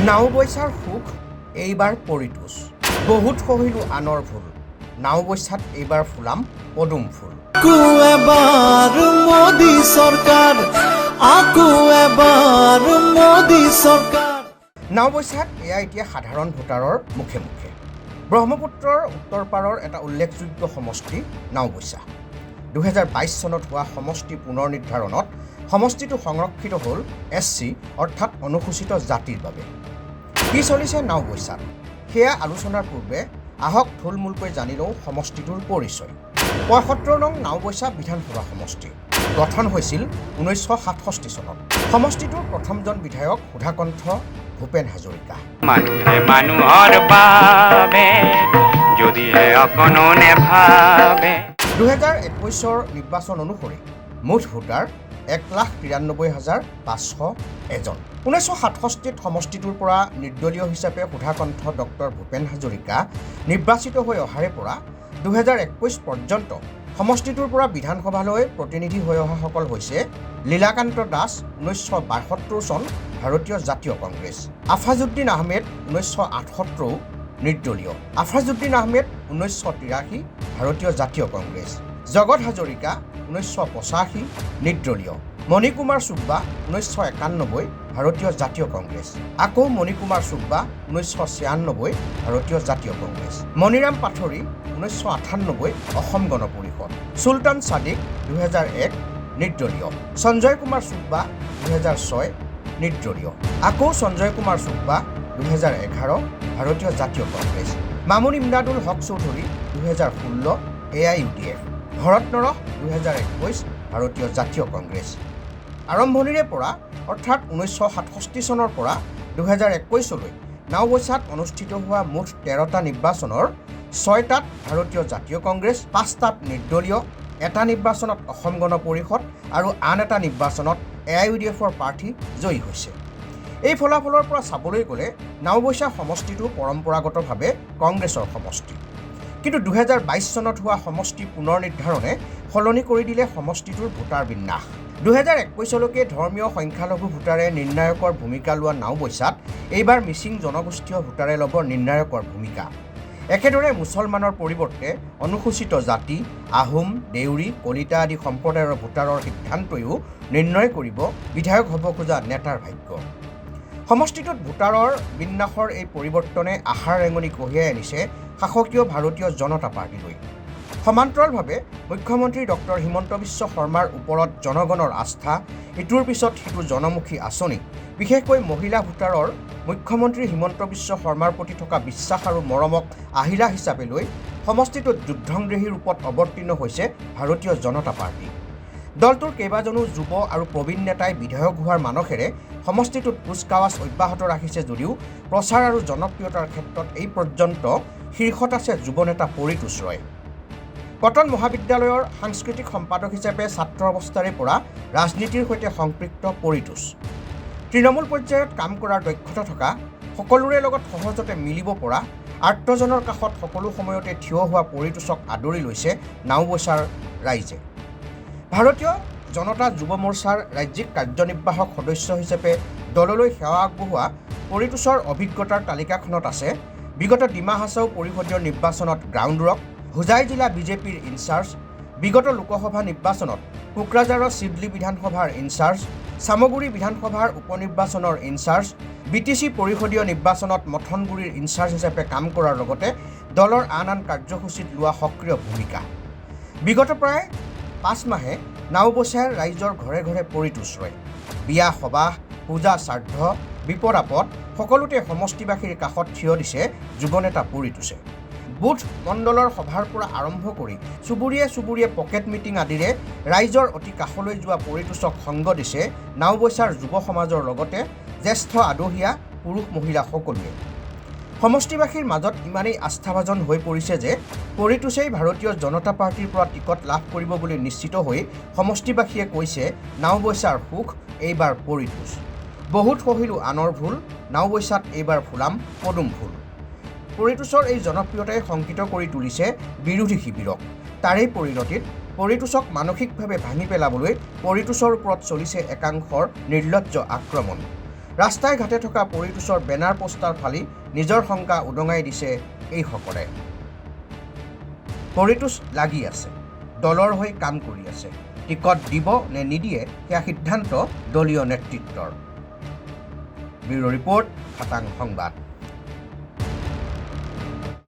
নাওবৈচাৰ সুখ এইবাৰ পৰিতোষ বহুত সহিলো আনৰ ভুল নাওবৈচাত এইবাৰ ফুলাম পদুম ফুল এবাৰ মোদী চৰকাৰ আকৌ এবাৰ মোদী চৰকাৰ নাওবৈচাত এয়া এতিয়া সাধাৰণ ভোটাৰৰ মুখে মুখে ব্ৰহ্মপুত্ৰৰ উত্তৰ পাৰৰ এটা উল্লেখযোগ্য সমষ্টি নাওবৈচা 2022 চনত হোৱা সমষ্টি পুনৰ নিৰ্ধাৰণত সমষ্টিটো সংৰক্ষিত হ'ল SC অৰ্থাৎ অনুসূচিত জাতিৰ বাবে কি চলিছে নাওবৈচাত সেয়া আলোচনাৰ পূৰ্বে আহক থুলমূলকৈ জানি লওঁ সমষ্টিটোৰ পৰিচয় ৭৫ নং নাওবৈচা বিধানসভা সমষ্টি গঠন হৈছিল 1967 চনত সমষ্টিটোৰ প্ৰথমজন বিধায়ক সুধাকণ্ঠ ভূপেন হাজৰিকা মানুহৰ বাবে যদিহে অকণো নেভাবে 2021 নিৰ্বাচন অনুসৰি মুঠ ভোটাৰ 1,93,501 1967 সমষ্টিটোৰ পৰা নিৰ্দলীয় হিচাপে সুধাকণ্ঠ ডক্টৰ ভূপেন হাজৰিকা নিৰ্বাচিত হৈ অহাৰে পৰা 2021 পৰ্যন্ত সমষ্টিটোৰ পৰা বিধানসভালৈ প্ৰতিনিধি হৈ অহাসকল হৈছে লীলাকান্ত দাস 1972 চন ভাৰতীয় জাতীয় কংগ্ৰেছ আফাজউদ্দিন আহমেদ 1978 নিৰ্দলীয় আফাজউদ্দিন আহমেদ 1983 ভাৰতীয় জাতীয় কংগ্ৰেছ জগত হাজৰিকা 1985 নিৰ্দলীয় মণিকুমাৰ সুব্বা 1991 ভাৰতীয় জাতীয় কংগ্ৰেছ আকৌ মণিকুমাৰ সুব্বা 1996 ভাৰতীয় জাতীয় কংগ্ৰেছ মণিৰাম পাথৰী 1998 অসম গণ পৰিষদ সুলতান সাদিক 2001 নিৰ্দলীয় সঞ্জয় কুমাৰ সুব্বা 2006 নিৰ্দলীয় আকৌ সঞ্জয় কুমাৰ সুব্বা 2011 ভাৰতীয় জাতীয় কংগ্ৰেছ মামুন ইমদাদুল হক চৌধুৰী 2016 AIUDF ভৰত নৰহ 2021 ভাৰতীয় জাতীয় কংগ্ৰেছ আৰম্ভণিৰে পৰা অৰ্থাৎ 1967 চনৰ পৰা 2021 লৈ নাওবৈচাত অনুষ্ঠিত হোৱা মুঠ 13টা নিৰ্বাচনৰ 6টাত ভাৰতীয় জাতীয় কংগ্ৰেছ 5টাত নিৰ্দলীয় এটা নিৰ্বাচনত অসম গণ পৰিষদ আৰু আন এটা নিৰ্বাচনত AIUDFৰ প্ৰাৰ্থী জয়ী হৈছে এই ফলাফলৰ পৰা চাবলৈ গ'লে নাওবৈচা সমষ্টিটো পৰম্পৰাগতভাৱে কংগ্ৰেছৰ সমষ্টি কিন্তু 2022 চনত হোৱা সমষ্টি পুনৰ নিৰ্ধাৰণে সলনি কৰি দিলে সমষ্টিটোৰ ভোটাৰ বিন্যাস 2021 লৈকে ধৰ্মীয় সংখ্যালঘু ভোটাৰে নিৰ্ণায়কৰ ভূমিকা লোৱা নাওবৈচাত এইবাৰ মিচিং জনগোষ্ঠীয় ভোটাৰে ল'ব নিৰ্ণায়কৰ ভূমিকা একেদৰে মুছলমানৰ পৰিৱৰ্তে অনুসূচিত জাতি আহোম দেউৰী কলিতা আদি সম্প্ৰদায়ৰ ভোটাৰৰ সিদ্ধান্তয়ো নিৰ্ণয় কৰিব বিধায়ক হ'ব খোজা নেতাৰ ভাগ্য সমষ্টিটোত ভোটাৰৰ বিন্যাসৰ এই পৰিৱৰ্তনে আশাৰ ৰেঙনি কঢ়িয়াই আনিছে শাসকীয় ভাৰতীয় জনতা পাৰ্টিলৈ সমান্তৰালভাৱে মুখ্যমন্ত্ৰী ডক্টৰ হিমন্ত বিশ্ব শৰ্মাৰ ওপৰত জনগণৰ আস্থা ইটোৰ পিছত সিটো জনমুখী আঁচনি বিশেষকৈ মহিলা ভোটাৰৰ মুখ্যমন্ত্ৰী হিমন্ত বিশ্ব শৰ্মাৰ প্ৰতি থকা বিশ্বাস আৰু মৰমক আহিলা হিচাপে লৈ সমষ্টিটোত যুদ্ধংদেহী ৰূপত অৱতীৰ্ণ হৈছে ভাৰতীয় জনতা পাৰ্টি দলটোৰ কেইবাজনো যুৱ আৰু প্ৰবীণ নেতাই বিধায়ক হোৱাৰ মানসেৰে সমষ্টিটোত কুচকাৱাজ অব্যাহত ৰাখিছে যদিও প্ৰচাৰ আৰু জনপ্ৰিয়তাৰ ক্ষেত্ৰত এই পৰ্যন্ত শীৰ্ষত আছে যুৱ নেতা পৰিতোষ ৰয় কটন মহাবিদ্যালয়ৰ সাংস্কৃতিক সম্পাদক হিচাপে ছাত্ৰ অৱস্থাৰে পৰা ৰাজনীতিৰ সৈতে সম্পৃক্ত পৰিতোষ তৃণমূল পৰ্যায়ত কাম কৰাৰ দক্ষতা থকা সকলোৰে লগত সহজতে মিলিব পৰা আৰ্তজনৰ কাষত সকলো সময়তে থিয় হোৱা পৰিতোষক আদৰি লৈছে নাওবৈচাৰ ৰাইজে ভাৰতীয় জনতা যুৱ মৰ্চাৰ ৰাজ্যিক কাৰ্যনিৰ্বাহক সদস্য হিচাপে দললৈ সেৱা আগবঢ়োৱা পৰিতোষৰ অভিজ্ঞতাৰ তালিকাখনত আছে বিগত ডিমা হাছাও পৰিষদীয় নিৰ্বাচনত গ্ৰাউণ্ড ৰক হোজাই জিলা বিজেপিৰ ইনচাৰ্জ বিগত লোকসভা নিৰ্বাচনত কোকৰাঝাৰৰ চিডলি বিধানসভাৰ ইনচাৰ্জ চামগুৰি বিধানসভাৰ উপনিৰ্বাচনৰ ইনচাৰ্জ BTC পৰিষদীয় নিৰ্বাচনত মথনগুৰিৰ ইনচাৰ্জ হিচাপে কাম কৰাৰ লগতে দলৰ আন আন কাৰ্যসূচীত লোৱা সক্ৰিয় ভূমিকা বিগত প্ৰায় 5 মাহে নাওবৈচাৰ ৰাইজৰ ঘৰে ঘৰে পৰিতোষ ৰয় বিয়া সবাহ পূজা শ্ৰাদ্ধ বিপদ আপদ সকলোতে সমষ্টিবাসীৰ কাষত থিয় দিছে যুৱনেতা পৰিতোষে বুথ মণ্ডলৰ সভাৰ পৰা আৰম্ভ কৰি চুবুৰীয়ে পকেট মিটিং আদিৰে ৰাইজৰ অতি কাষলৈ যোৱা পৰিতোষক সংগ দিছে নাওবৈচাৰ যুৱ সমাজৰ লগতে জ্যেষ্ঠ আদহীয়া পুৰুষ মহিলা সকলোৱে সমষ্টিবাসীৰ মাজত ইমানেই আস্থাভাজন হৈ পৰিছে যে পৰিতোষেই ভাৰতীয় জনতা পাৰ্টিৰ পৰা টিকট লাভ কৰিব বুলি নিশ্চিত হৈ সমষ্টিবাসীয়ে কৈছে নাওবৈচাৰ সুখ এইবাৰ পৰিতোষ বহুত সহিলো আনৰ ভুল নাওবৈচাত এইবাৰ ফুলাম পদুম ফুল পৰিতোষৰ এই জনপ্ৰিয়তাই শংকিত কৰি তুলিছে বিৰোধী শিবিৰক তাৰেই পৰিণতিত পৰিতোষক মানসিকভাৱে ভাঙি পেলাবলৈ পৰিতোষৰ ওপৰত চলিছে একাংশৰ নিৰ্লজ্জ আক্ৰমণ ৰাস্তাই ঘাটে থকা পৰিতোষৰ বেনাৰ পোষ্টাৰ ফালি নিজৰ শংকা উদঙাই দিছে এইসকলে। পৰিতোষ লাগি আছে, দলৰ হৈ কাম কৰি আছে, টিকট দিব নে নিদিয়ে সেয়া সিদ্ধান্ত দলীয় নেতৃত্বৰ। ব্যুৰো ৰিপৰ্ট, খাটাং সংবাদ।